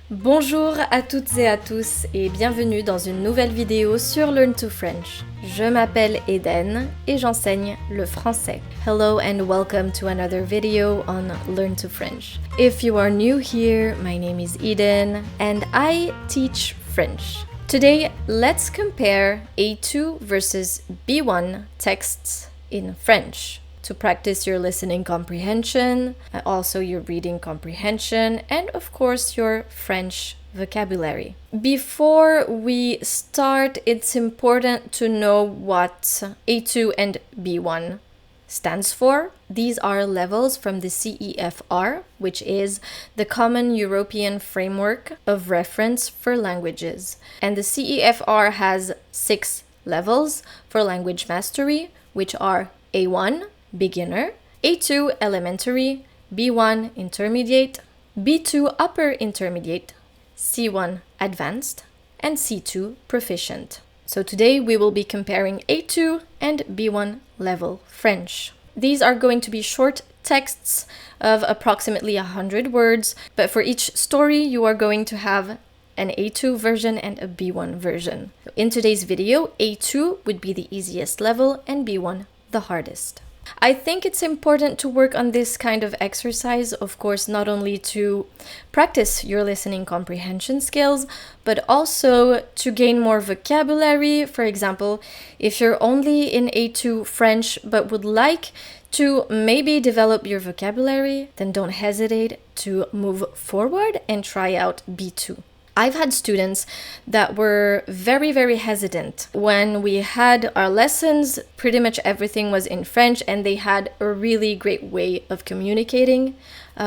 Bonjour à toutes et à tous et bienvenue dans une nouvelle vidéo sur Learn to French. Je m'appelle Eden et j'enseigne le français. Hello and welcome to another video on Learn to French. If you are new here, my name is Eden and I teach French. Today, let's compare A2 versus B1 texts in French. To practice your listening comprehension, also your reading comprehension, and of course your French vocabulary. Before we start, it's important to know what A2 and B1 stands for. These are levels from the CEFR, which is the Common European Framework of Reference for Languages. And the CEFR has 6 levels for language mastery, which are A1, beginner, A2 elementary, B1 intermediate, B2 upper intermediate, C1 advanced, and C2 proficient. So today we will be comparing A2 and B1 level French. These are going to be short texts of approximately 100 words, but for each story you are going to have an A2 version and a B1 version. In today's video, A2 would be the easiest level and B1 the hardest. I think it's important to work on this kind of exercise, of course, not only to practice your listening comprehension skills, but also to gain more vocabulary. For example, if you're only in A2 French but would like to maybe develop your vocabulary, then don't hesitate to move forward and try out B2. I've had students that were very hesitant. When we had our lessons, pretty much everything was in French and they had a really great way of communicating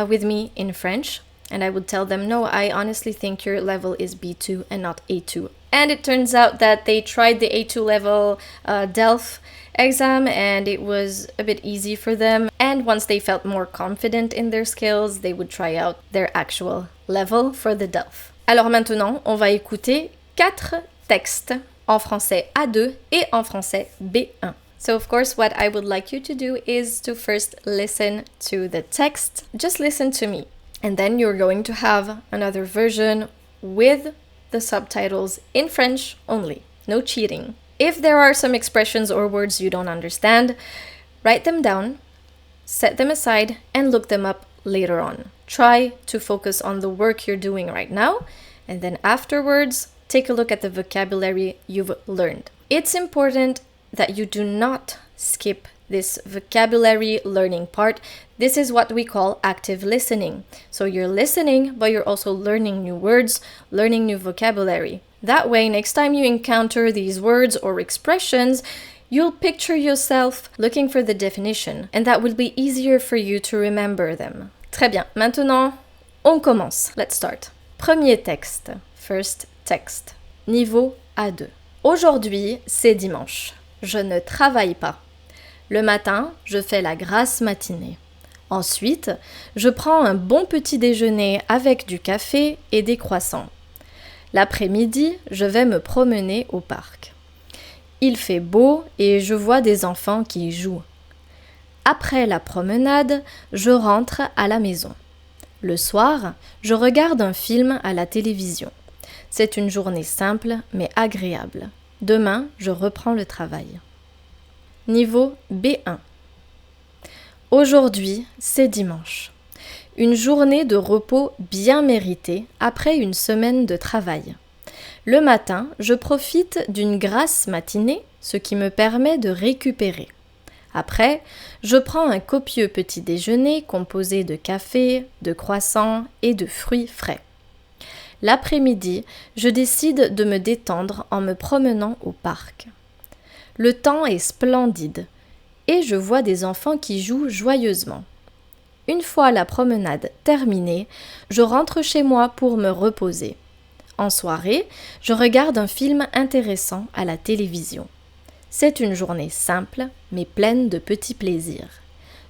with me in French. And I would tell them, no, I honestly think your level is B2 and not A2. And it turns out that they tried the A2 level DELF exam and it was a bit easy for them. And once they felt more confident in their skills, they would try out their actual level for the DELF. Alors maintenant, on va écouter 4 textes en français A2 et en français B1. So of course, what I would like you to do is to first listen to the text. Just listen to me. And then you're going to have another version with the subtitles in French only. No cheating. If there are some expressions or words you don't understand, write them down, set them aside, and look them up later on. Try to focus on the work you're doing right now, and then afterwards, take a look at the vocabulary you've learned. It's important that you do not skip this vocabulary learning part. This is what we call active listening. So you're listening, but you're also learning new words, learning new vocabulary. That way, next time you encounter these words or expressions, you'll picture yourself looking for the definition, and that will be easier for you to remember them. Très bien. Maintenant, on commence. Let's start. Premier texte. First text. Niveau A2. Aujourd'hui, c'est dimanche. Je ne travaille pas. Le matin, je fais la grasse matinée. Ensuite, je prends un bon petit déjeuner avec du café et des croissants. L'après-midi, je vais me promener au parc. Il fait beau et je vois des enfants qui jouent. Après la promenade, je rentre à la maison. Le soir, je regarde un film à la télévision. C'est une journée simple mais agréable. Demain, je reprends le travail. Niveau B1. Aujourd'hui, c'est dimanche. Une journée de repos bien méritée après une semaine de travail. Le matin, je profite d'une grasse matinée, ce qui me permet de récupérer. Après, je prends un copieux petit déjeuner composé de café, de croissants et de fruits frais. L'après-midi, je décide de me détendre en me promenant au parc. Le temps est splendide et je vois des enfants qui jouent joyeusement. Une fois la promenade terminée, je rentre chez moi pour me reposer. En soirée, je regarde un film intéressant à la télévision. C'est une journée simple, mais pleine de petits plaisirs.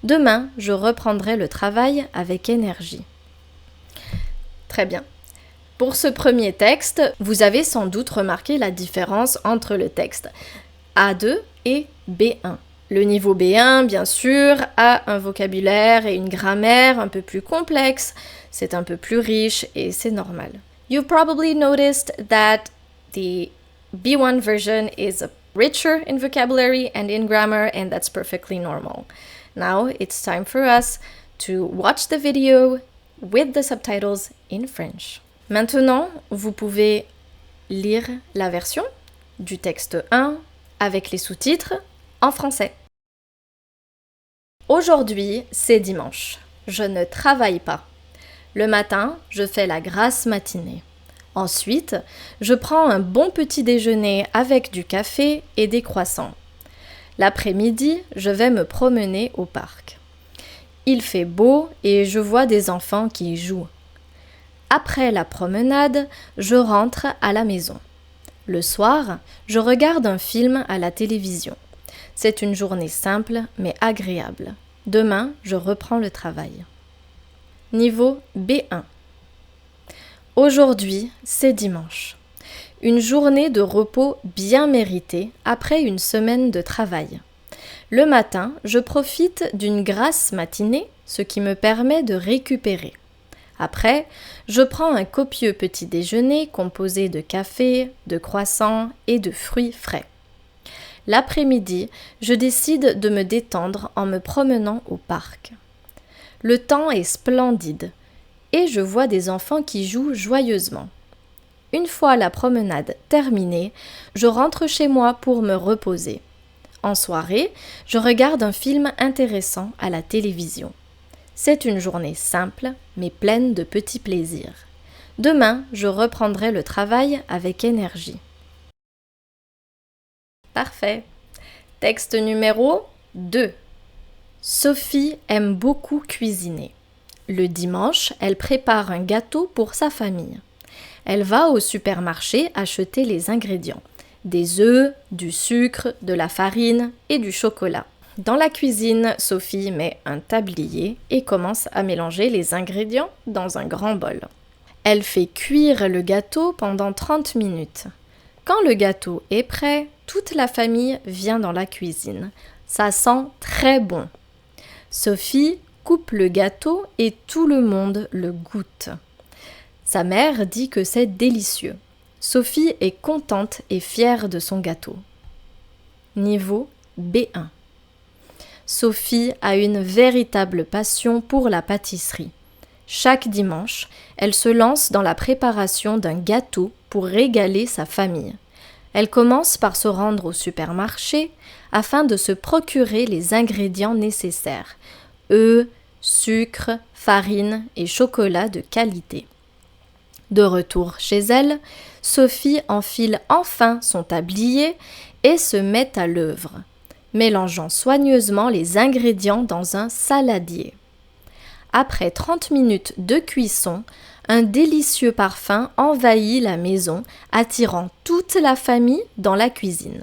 Demain, je reprendrai le travail avec énergie. Très bien. Pour ce premier texte, vous avez sans doute remarqué la différence entre le texte A2 et B1. Le niveau B1, bien sûr, a un vocabulaire et une grammaire un peu plus complexes, c'est un peu plus riche et c'est normal. You probably noticed that the B1 version is richer in vocabulary and in grammar, and that's perfectly normal. Now it's time for us to watch the video with the subtitles in French. Maintenant, vous pouvez lire la version du texte 1 avec les sous-titres en français. Aujourd'hui, c'est dimanche. Je ne travaille pas. Le matin, je fais la grasse matinée. Ensuite, je prends un bon petit déjeuner avec du café et des croissants. L'après-midi, je vais me promener au parc. Il fait beau et je vois des enfants qui jouent. Après la promenade, je rentre à la maison. Le soir, je regarde un film à la télévision. C'est une journée simple mais agréable. Demain, je reprends le travail. Niveau B1. Aujourd'hui, c'est dimanche. Une journée de repos bien méritée après une semaine de travail. Le matin, je profite d'une grasse matinée, ce qui me permet de récupérer. Après, je prends un copieux petit déjeuner composé de café, de croissants et de fruits frais. L'après-midi, je décide de me détendre en me promenant au parc. Le temps est splendide et je vois des enfants qui jouent joyeusement. Une fois la promenade terminée, je rentre chez moi pour me reposer. En soirée, je regarde un film intéressant à la télévision. C'est une journée simple, mais pleine de petits plaisirs. Demain, je reprendrai le travail avec énergie. Parfait. Texte numéro 2. Sophie aime beaucoup cuisiner. Le dimanche, elle prépare un gâteau pour sa famille. Elle va au supermarché acheter les ingrédients. Des œufs, du sucre, de la farine et du chocolat. Dans la cuisine, Sophie met un tablier et commence à mélanger les ingrédients dans un grand bol. Elle fait cuire le gâteau pendant 30 minutes. Quand le gâteau est prêt, toute la famille vient dans la cuisine. Ça sent très bon. Sophie coupe le gâteau et tout le monde le goûte. Sa mère dit que c'est délicieux. Sophie est contente et fière de son gâteau. Niveau B1. Sophie a une véritable passion pour la pâtisserie. Chaque dimanche, elle se lance dans la préparation d'un gâteau pour régaler sa famille. Elle commence par se rendre au supermarché afin de se procurer les ingrédients nécessaires: œufs, sucre, farine et chocolat de qualité. De retour chez elle, Sophie enfile enfin son tablier et se met à l'œuvre, mélangeant soigneusement les ingrédients dans un saladier. Après 30 minutes de cuisson, un délicieux parfum envahit la maison, attirant toute la famille dans la cuisine.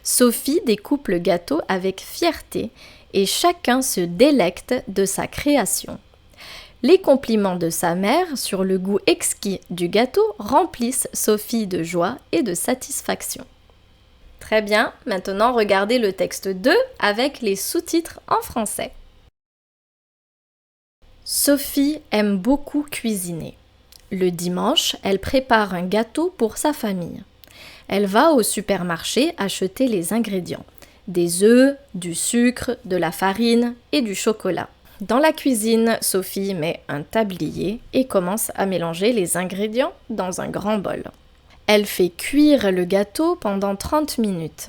Sophie découpe le gâteau avec fierté et chacun se délecte de sa création. Les compliments de sa mère sur le goût exquis du gâteau remplissent Sophie de joie et de satisfaction. Très bien, maintenant regardez le texte 2 avec les sous-titres en français. Sophie aime beaucoup cuisiner. Le dimanche, elle prépare un gâteau pour sa famille. Elle va au supermarché acheter les ingrédients: des œufs, du sucre, de la farine et du chocolat. Dans la cuisine, Sophie met un tablier et commence à mélanger les ingrédients dans un grand bol. Elle fait cuire le gâteau pendant 30 minutes.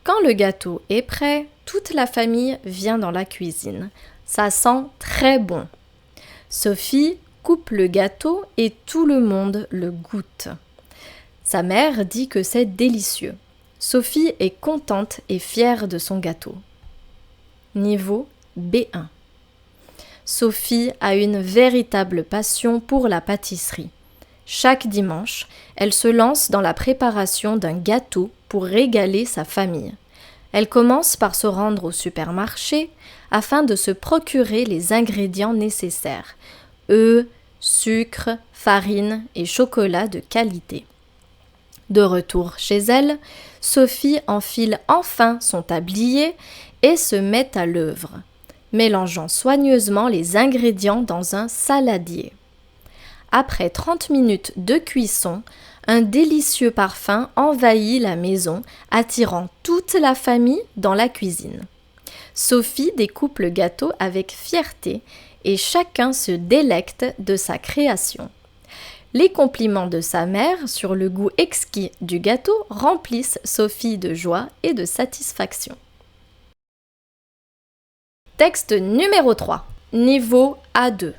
Quand le gâteau est prêt, toute la famille vient dans la cuisine. Ça sent très bon. Sophie coupe le gâteau et tout le monde le goûte. Sa mère dit que c'est délicieux. Sophie est contente et fière de son gâteau. Niveau B1. Sophie a une véritable passion pour la pâtisserie. Chaque dimanche, elle se lance dans la préparation d'un gâteau pour régaler sa famille. Elle commence par se rendre au supermarché afin de se procurer les ingrédients nécessaires: œufs, sucre, farine et chocolat de qualité. De retour chez elle, Sophie enfile enfin son tablier et se met à l'œuvre, mélangeant soigneusement les ingrédients dans un saladier. Après 30 minutes de cuisson, un délicieux parfum envahit la maison, attirant toute la famille dans la cuisine. Sophie découpe le gâteau avec fierté et chacun se délecte de sa création. Les compliments de sa mère sur le goût exquis du gâteau remplissent Sophie de joie et de satisfaction. Texte numéro 3. Niveau A2.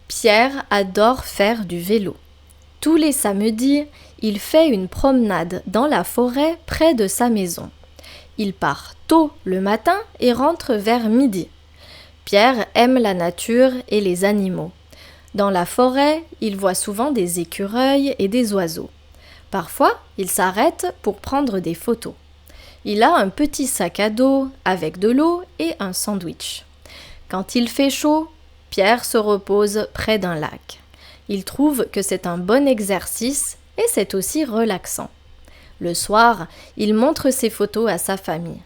Pierre adore faire du vélo. Tous les samedis, il fait une promenade dans la forêt près de sa maison. Il part tôt le matin et rentre vers midi. Pierre aime la nature et les animaux. Dans la forêt, il voit souvent des écureuils et des oiseaux. Parfois, il s'arrête pour prendre des photos. Il a un petit sac à dos avec de l'eau et un sandwich. Quand il fait chaud, Pierre se repose près d'un lac. Il trouve que c'est un bon exercice et c'est aussi relaxant. Le soir, il montre ses photos à sa famille.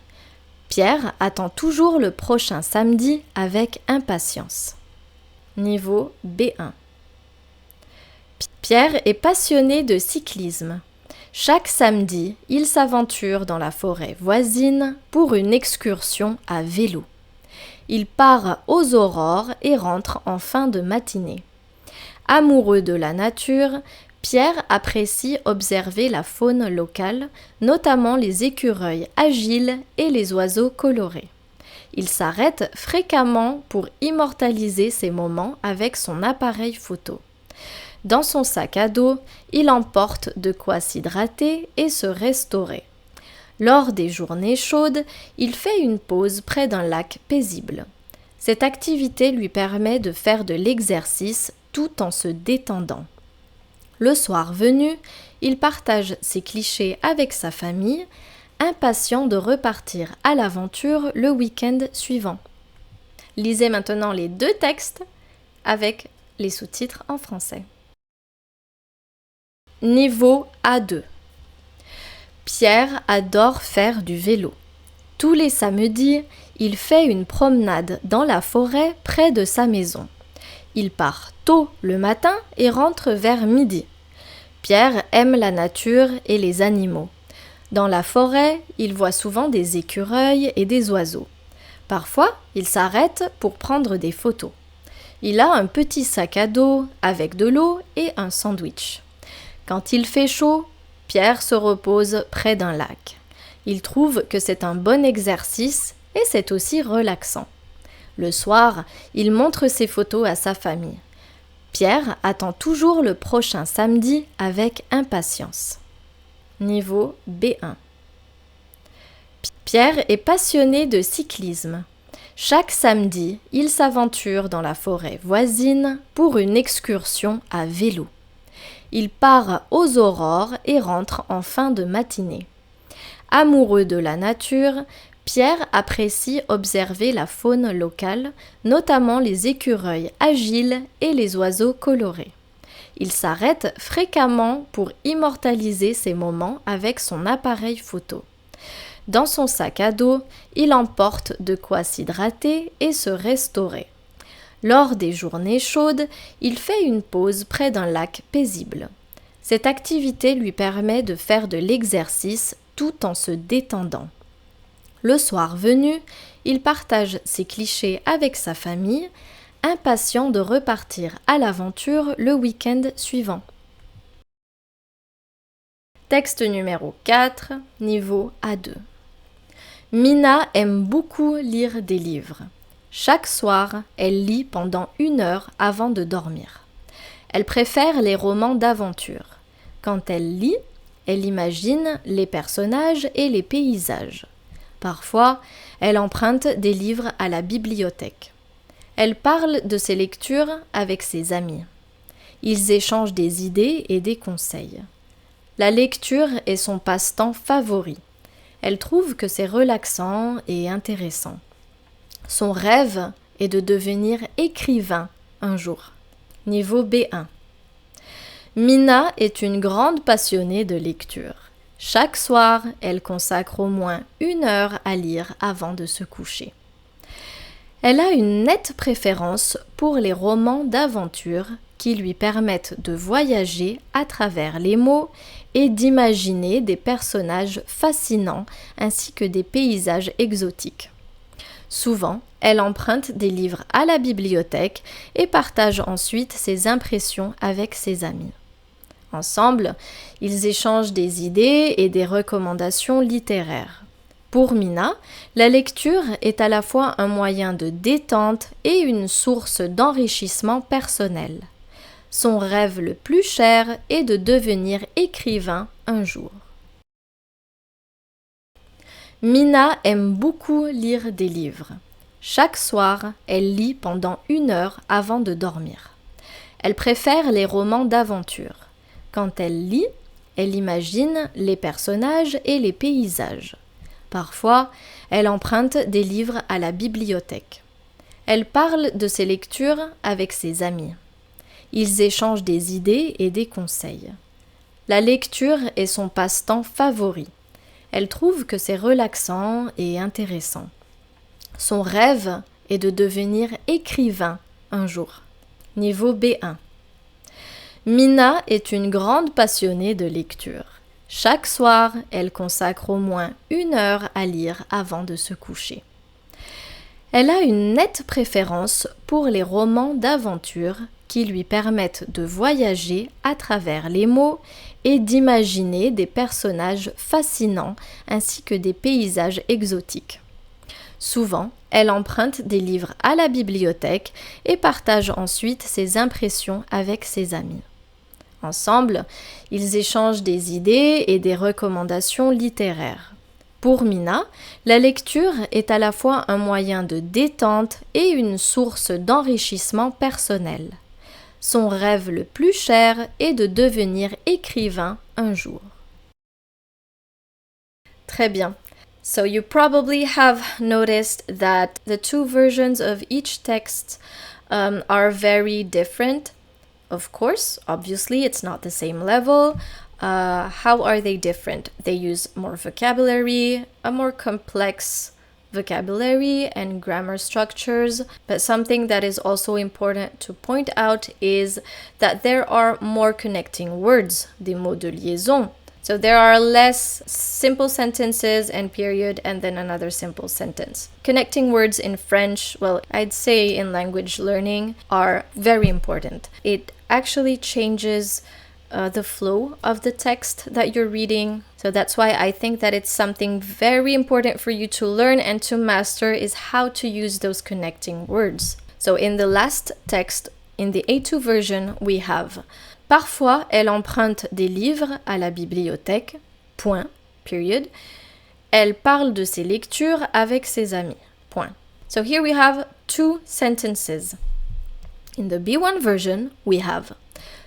Pierre attend toujours le prochain samedi avec impatience. Niveau B1. Pierre est passionné de cyclisme. Chaque samedi, il s'aventure dans la forêt voisine pour une excursion à vélo. Il part aux aurores et rentre en fin de matinée. Amoureux de la nature, Pierre apprécie observer la faune locale, notamment les écureuils agiles et les oiseaux colorés. Il s'arrête fréquemment pour immortaliser ces moments avec son appareil photo. Dans son sac à dos, il emporte de quoi s'hydrater et se restaurer. Lors des journées chaudes, il fait une pause près d'un lac paisible. Cette activité lui permet de faire de l'exercice tout en se détendant. Le soir venu, il partage ses clichés avec sa famille, impatient de repartir à l'aventure le week-end suivant. Lisez maintenant les 2 textes avec les sous-titres en français. Niveau A2. Pierre adore faire du vélo. Tous les samedis, il fait une promenade dans la forêt près de sa maison. Il part tôt le matin et rentre vers midi. Pierre aime la nature et les animaux. Dans la forêt, il voit souvent des écureuils et des oiseaux. Parfois, il s'arrête pour prendre des photos. Il a un petit sac à dos avec de l'eau et un sandwich. Quand il fait chaud, Pierre se repose près d'un lac. Il trouve que c'est un bon exercice et c'est aussi relaxant. Le soir, il montre ses photos à sa famille. Pierre attend toujours le prochain samedi avec impatience. Niveau B1. Pierre est passionné de cyclisme. Chaque samedi, il s'aventure dans la forêt voisine pour une excursion à vélo. Il part aux aurores et rentre en fin de matinée. Amoureux de la nature, Pierre apprécie observer la faune locale, notamment les écureuils agiles et les oiseaux colorés. Il s'arrête fréquemment pour immortaliser ces moments avec son appareil photo. Dans son sac à dos, il emporte de quoi s'hydrater et se restaurer. Lors des journées chaudes, il fait une pause près d'un lac paisible. Cette activité lui permet de faire de l'exercice tout en se détendant. Le soir venu, il partage ses clichés avec sa famille, impatient de repartir à l'aventure le week-end suivant. Texte numéro 4, niveau A2. Mina aime beaucoup lire des livres. Chaque soir, elle lit pendant 1 heure avant de dormir. Elle préfère les romans d'aventure. Quand elle lit, elle imagine les personnages et les paysages. Parfois, elle emprunte des livres à la bibliothèque. Elle parle de ses lectures avec ses amis. Ils échangent des idées et des conseils. La lecture est son passe-temps favori. Elle trouve que c'est relaxant et intéressant. Son rêve est de devenir écrivain un jour. Niveau B1. Mina est une grande passionnée de lecture. Chaque soir, elle consacre au moins 1 heure à lire avant de se coucher. Elle a une nette préférence pour les romans d'aventure qui lui permettent de voyager à travers les mots et d'imaginer des personnages fascinants ainsi que des paysages exotiques. Souvent, elle emprunte des livres à la bibliothèque et partage ensuite ses impressions avec ses amis. Ensemble, ils échangent des idées et des recommandations littéraires. Pour Mina, la lecture est à la fois un moyen de détente et une source d'enrichissement personnel. Son rêve le plus cher est de devenir écrivain un jour. Mina aime beaucoup lire des livres. Chaque soir, elle lit pendant 1 heure avant de dormir. Elle préfère les romans d'aventure. Quand elle lit, elle imagine les personnages et les paysages. Parfois, elle emprunte des livres à la bibliothèque. Elle parle de ses lectures avec ses amis. Ils échangent des idées et des conseils. La lecture est son passe-temps favori. Elle trouve que c'est relaxant et intéressant. Son rêve est de devenir écrivain un jour. Niveau B1. Mina est une grande passionnée de lecture. Chaque soir, elle consacre au moins 1 heure à lire avant de se coucher. Elle a une nette préférence pour les romans d'aventure qui lui permettent de voyager à travers les mots et d'imaginer des personnages fascinants ainsi que des paysages exotiques. Souvent, elle emprunte des livres à la bibliothèque et partage ensuite ses impressions avec ses amis. Ensemble, ils échangent des idées et des recommandations littéraires. Pour Mina, la lecture est à la fois un moyen de détente et une source d'enrichissement personnel. Son rêve le plus cher est de devenir écrivain un jour. Très bien. So you probably have noticed that the two versions of each text are very different. Of course, obviously, it's not the same level. How are they different? They use more vocabulary, a more complex vocabulary and grammar structures. But something that is also important to point out is that there are more connecting words, des mots de liaison. So there are less simple sentences and period and then another simple sentence. Connecting words in French, well, I'd say in language learning, are very important. It actually changes the flow of the text that you're reading. So that's why I think that it's something very important for you to learn and to master is how to use those connecting words. So in the last text, in the A2 version, we have parfois, elle emprunte des livres à la bibliothèque, point, period. Elle parle de ses lectures avec ses amis, point. So here we have 2 sentences. In the B1 version, we have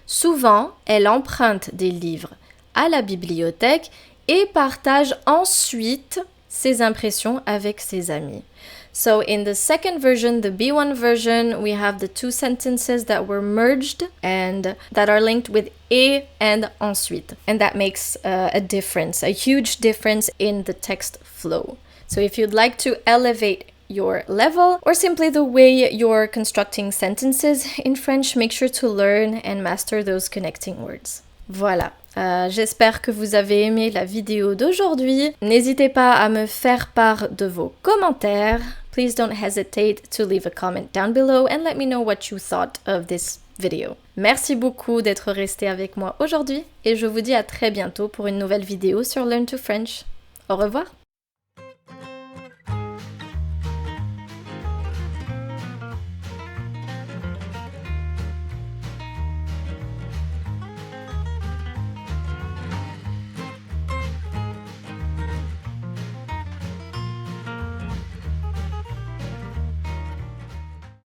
souvent, elle emprunte des livres à la bibliothèque et partage ensuite ses impressions avec ses amis. So in the second version, the B1 version, we have the 2 sentences that were merged and that are linked with et and ensuite. And that makes a difference, a huge difference in the text flow. So if you'd like to elevate your level or simply the way you're constructing sentences in French, make sure to learn and master those connecting words. Voilà. J'espère que vous avez aimé la vidéo d'aujourd'hui. N'hésitez pas à me faire part de vos commentaires. Please don't hesitate to leave a comment down below and let me know what you thought of this video. Merci beaucoup d'être resté avec moi aujourd'hui et je vous dis à très bientôt pour une nouvelle vidéo sur Learn to French. Au revoir!